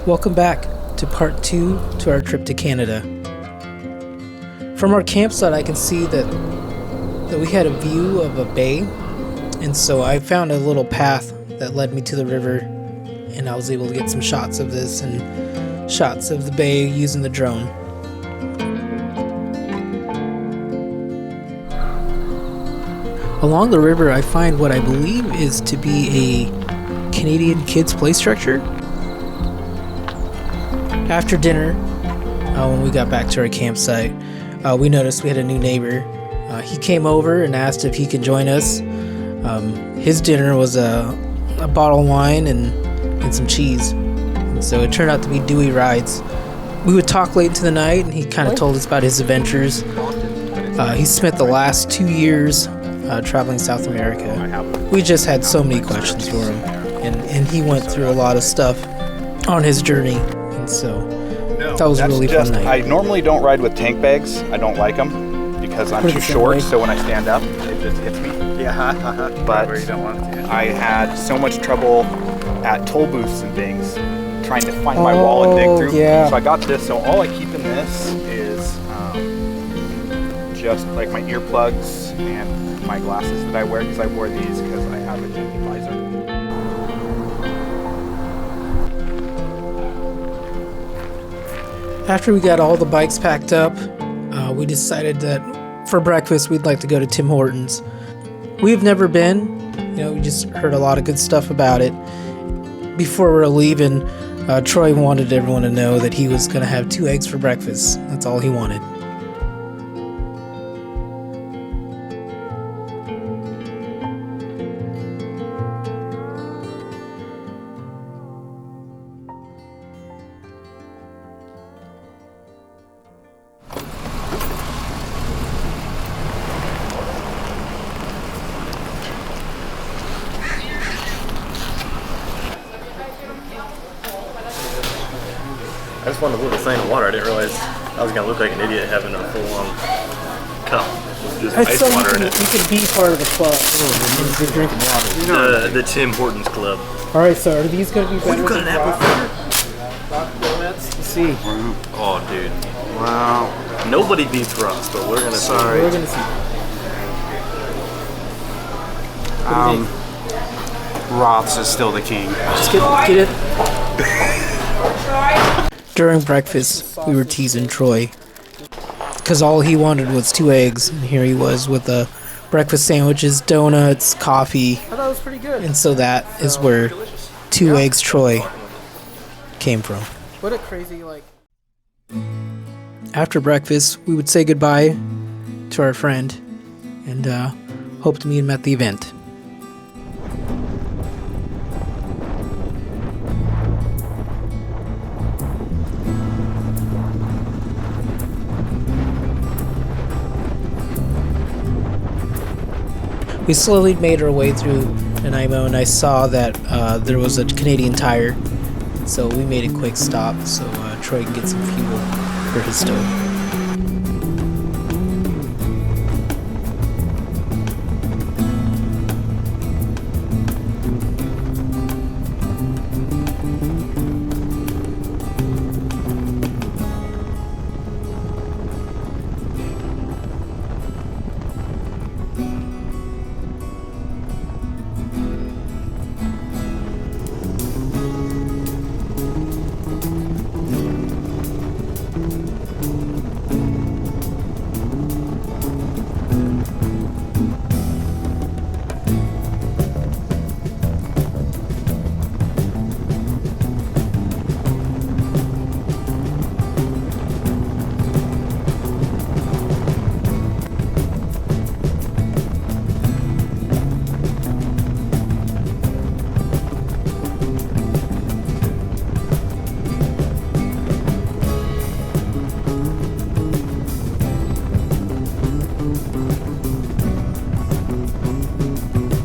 Welcome back to part 2 to our trip to Canada. From our campsite I can see that we had a view of a bay, and so I found a little path that led me to the river, and I was able to get some shots of this and shots of the bay using the drone. Along the river I find what I believe is to be a Canadian kids play structure. After dinner, when we got back to our campsite, we noticed we had a new neighbor. He came over and asked if he could join us. His dinner was a bottle of wine and some cheese. And so it turned out to be Dewey Rides. We would talk late into the night, and he kind of told us about his adventures. He spent the last 2 years traveling South America. We just had so many questions for him, and he went through a lot of stuff on his journey. And so that was a really fun night. I normally don't ride with tank bags. I don't like them because I'm too short, so when I stand up, it just hits me. Yeah, but you don't want it to. I had so much trouble at toll booths and things trying to find my wallet and dig through. Yeah. So I got this, so all I keep in this is just like my earplugs and my glasses that I wear, because I wore these because I have a tinted visor. After we got all the bikes packed up, we decided that for breakfast we'd like to go to Tim Hortons. We've never been, we just heard a lot of good stuff about it. Before we were leaving, Troy wanted everyone to know that he was going to have 2 eggs for breakfast. That's all he wanted. I just wanted a little thing of water. I didn't realize I was going to look like an idiot having a full-on cup with just ice water in it. You could be part of the club. You're drinking water. The Tim Hortons Club. All right, so are these going to be better? You got an apple fritter? Let's see. Oh, dude. Wow. Nobody beats Ross, but we're going to see. We're going to see. Roth's is still the king. Just get it. During breakfast, we were teasing Troy because all he wanted was 2 eggs, and here he was with breakfast sandwiches, donuts, coffee. I thought it was pretty good. And so that is where 2 eggs Troy came from. What a crazy, After breakfast, we would say goodbye to our friend and hope to meet him at the event. We slowly made our way through Nanaimo, and I saw that there was a Canadian Tire, so we made a quick stop so Troy can get some fuel for his stove.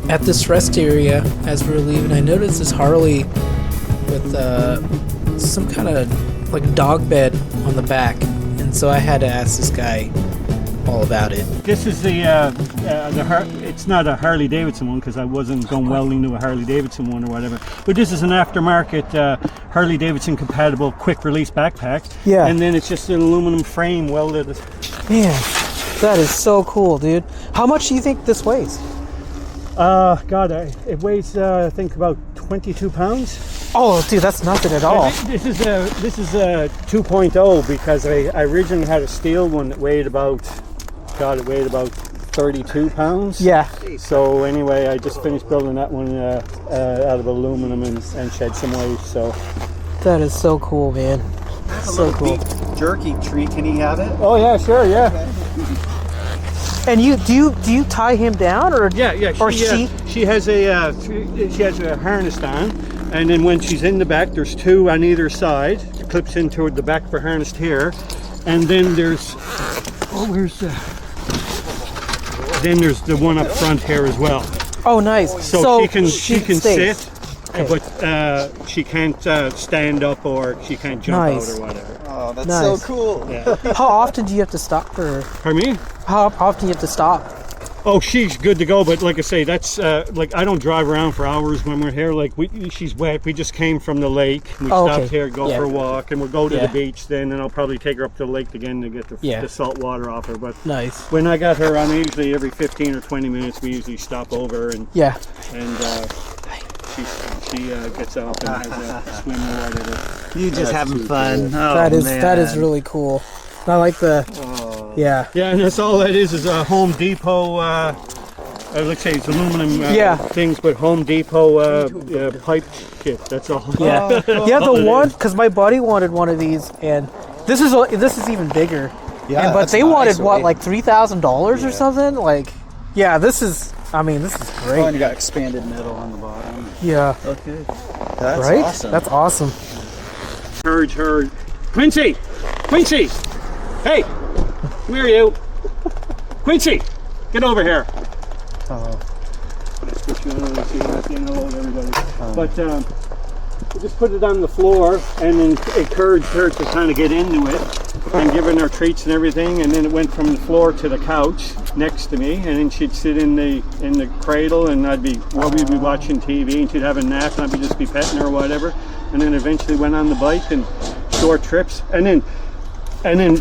At this rest area, as we were leaving, I noticed this Harley with some kind of dog bed on the back, and so I had to ask this guy all about it. This is it's not a Harley Davidson one because I wasn't going welding to a Harley Davidson one or whatever. But this is an aftermarket Harley Davidson compatible quick release backpack. Yeah. And then it's just an aluminum frame welded. Man, that is so cool, dude. How much do you think this weighs? God, it weighs I think about 22 pounds. Oh, dude, that's nothing at all. This is a 2.0 because I originally had a steel one that weighed about, God, it weighed about 32 pounds. Yeah. So anyway, I just finished building that one out of aluminum and shed some weight. So that is so cool, man. So cool. Beef jerky treat. Can he have it? Oh yeah, sure, yeah. Okay. And do you tie him down or Yeah. She has a harness on, and then when she's in the back, there's two on either side. It clips into the back for harnessed here, and then there's then there's the one up front here as well. Oh, nice. So she can stays. sit, but she can't stand up or she can't jump out or whatever. Oh, that's Nice. so cool. Yeah. How often do you have to stop for? Pardon me? How often do you have to stop? Oh, she's good to go, but like I say, that's like I don't drive around for hours when we're here. Like she's wet. We just came from the lake. We stopped here, go for a walk, and we'll go to the beach then, and I'll probably take her up to the lake again to get the salt water off her. But Nice. when I got her on, usually every 15 or 20 minutes, we usually stop over and she gets up and has a swim or whatever. You just having fun. Oh, that is really cool. I like the yeah, and that's all that is a Home Depot. Let's say it's aluminum things, but Home Depot pipe kit. That's all. Yeah, yeah. The one because my buddy wanted one of these, and this is even bigger. Yeah, but they wanted what, like $3,000 or something? Like, yeah, this is. I mean, this is great. Oh, and you got expanded metal on the bottom. Yeah. Okay. That's right? awesome. That's awesome. Encourage her. Quincy! Hey! Come here, you! Quincy! Get over here! But just put it on the floor and then encourage her to kind of get into it and giving her treats and everything, and then it went from the floor to the couch next to me, and then she'd sit in the cradle, and we'd be watching TV, and she'd have a nap, and I'd just be petting her or whatever, and then eventually went on the bike and short trips, and then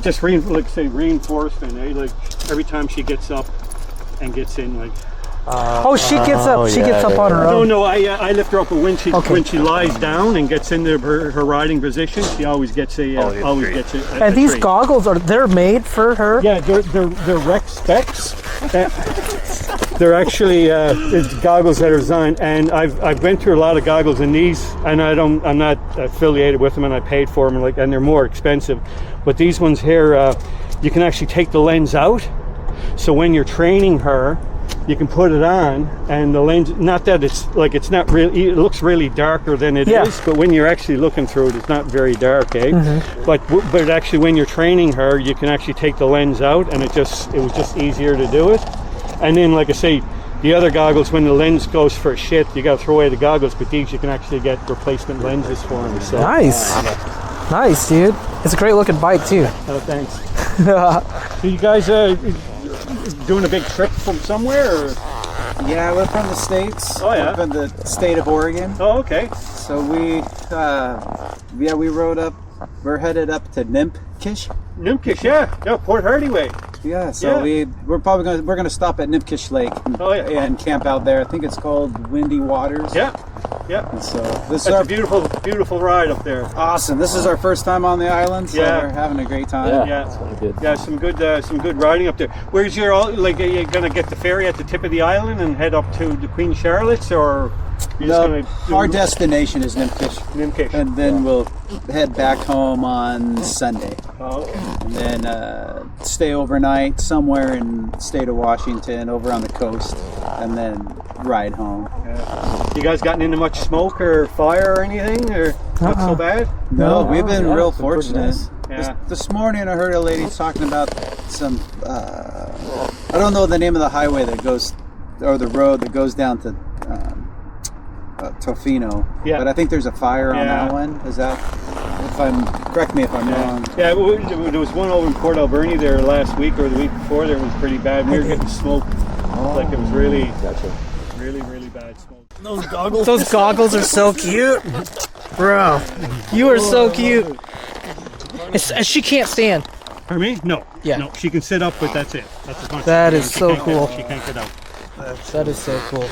just reinforcement, eh? Like every time she gets up and gets in, like. She gets up. She gets up on her own. No, I lift her up, but when she lies down and gets into her riding position, she always gets a And these treat. Goggles they're made for her. Yeah, they're rec specs. They're actually it's goggles that are designed, and I've been through a lot of goggles, and these, and I'm not affiliated with them, and I paid for them, and they're more expensive. But these ones here, you can actually take the lens out, so when you're training her, you can put it on, and the lens, not that it's not really, it looks really darker than it is, but when you're actually looking through it, it's not very dark, eh? Mm-hmm. But actually when you're training her, you can actually take the lens out, and it was just easier to do it. And then, like I say, the other goggles, when the lens goes for shit, you got to throw away the goggles, but these you can actually get replacement lenses for them. So. Nice. Nice, dude. It's a great looking bike too. Oh, thanks. So you guys doing a big trip from somewhere? Or? Yeah, we're from the States. Oh, yeah. We're from the state of Oregon. Oh, okay. So we rode up. We're headed up to Nimkish. Nimkish, yeah, Port Hardy way. Yeah, so we're gonna stop at Nimkish Lake and camp out there. I think it's called Windy Waters. Yeah. And so That's a beautiful ride up there. Awesome. This is our first time on the island, so we're having a great time. Yeah, some good riding up there. Where's are you gonna get the ferry at the tip of the island and head up to the Queen Charlotte's, or our destination is Nimkish, and then we'll head back home on Sunday. And then stay overnight somewhere in the state of Washington, over on the coast, and then ride home. You guys gotten into much smoke or fire or anything, or not so bad? No, we've been real fortunate. Nice. This morning I heard a lady talking about some, I don't know the name of the highway that goes, or the road that goes down to Tofino, but I think there's a fire on that one. Is that, correct me if I'm wrong. Yeah, there was one over in Port Alberni there last week or the week before. There was pretty bad. We were getting smoke Like it was really, really bad smoke. Those goggles are so cute. Bro, you are so cute. She can't stand. For me? No. Yeah. No, she can sit up, but that's it. That's as much. That is so cool. She can't get out. That is so cool.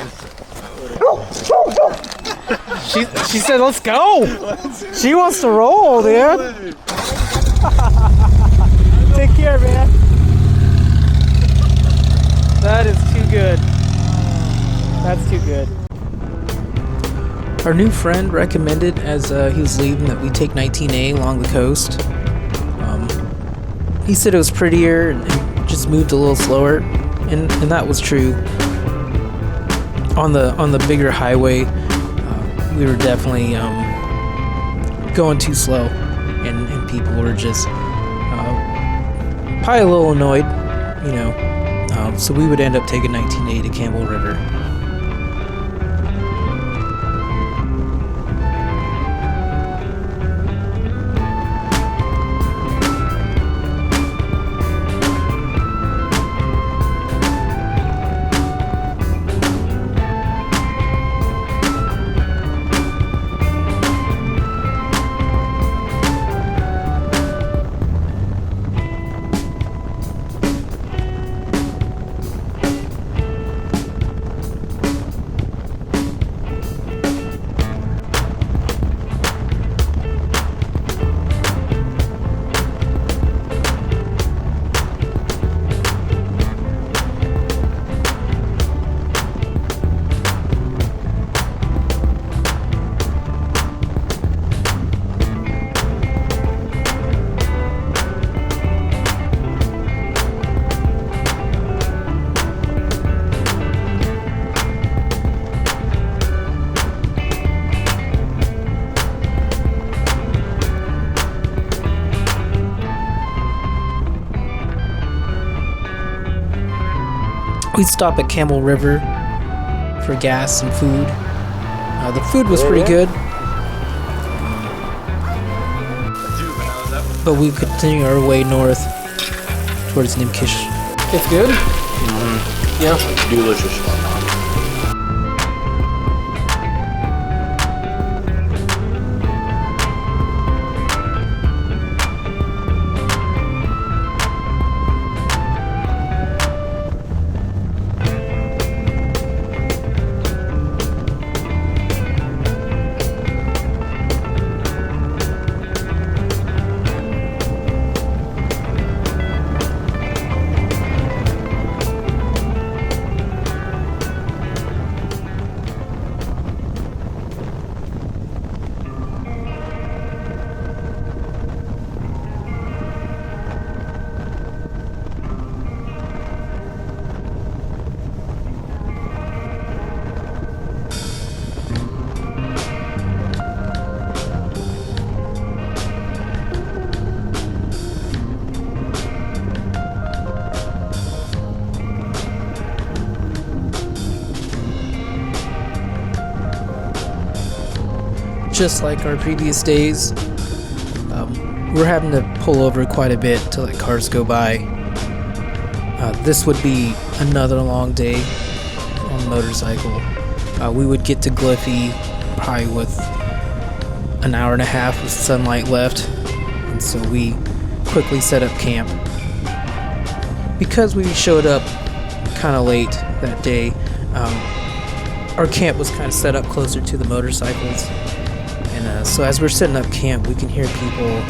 She said, let's go. She wants to roll, dude. Take care, man. That is too good. That's too good. Our new friend recommended, as he was leaving, that we take 19A along the coast. He said it was prettier and just moved a little slower, and that was true. On the bigger highway, we were definitely going too slow, and people were just probably a little annoyed, you know. So we would end up taking 19A to Campbell River. We'd stop at Campbell River for gas and food. The food was pretty good, but we continue our way north towards Nimkish. It's good? Mm-hmm. Yeah. It's delicious. Just like our previous days, we're having to pull over quite a bit to let cars go by. This would be another long day on the motorcycle. We would get to GLFY probably with an hour and a half of sunlight left, and so we quickly set up camp. Because we showed up kind of late that day, our camp was kind of set up closer to the motorcycles. And so as we're setting up camp, we can hear people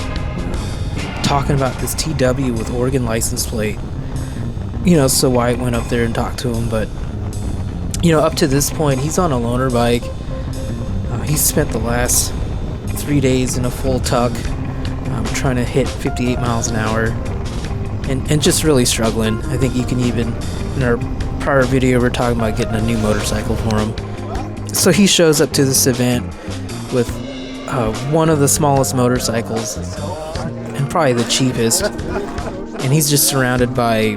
talking about this TW with Oregon license plate. You know, so Wyatt went up there and talked to him. But, you know, up to this point, he's on a loaner bike. He's spent the last 3 days in a full tuck, trying to hit 58 miles an hour. And just really struggling. I think you can even, in our prior video, we're talking about getting a new motorcycle for him. So he shows up to this event with one of the smallest motorcycles and probably the cheapest, and he's just surrounded by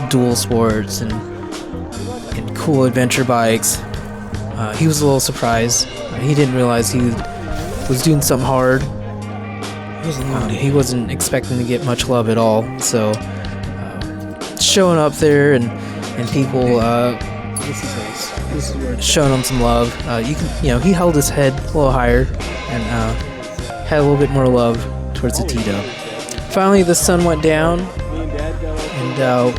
dual sports and cool adventure bikes. He was a little surprised. He didn't realize he was doing something hard. He wasn't expecting to get much love at all. So showing up there and people This is nice. This is where showing him some love. He held his head a little higher and had a little bit more love towards the Tito. Finally, the sun went down, and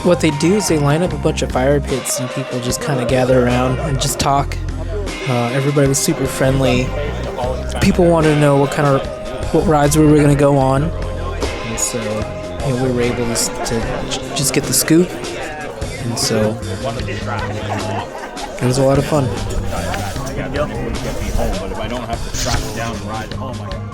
what they do is they line up a bunch of fire pits, and people just kind of gather around and just talk. Everybody was super friendly. People wanted to know what rides we were going to go on, and so we were able to just get the scoop, and so it was a lot of fun. Get me home, but if I don't have to track down and ride home, I can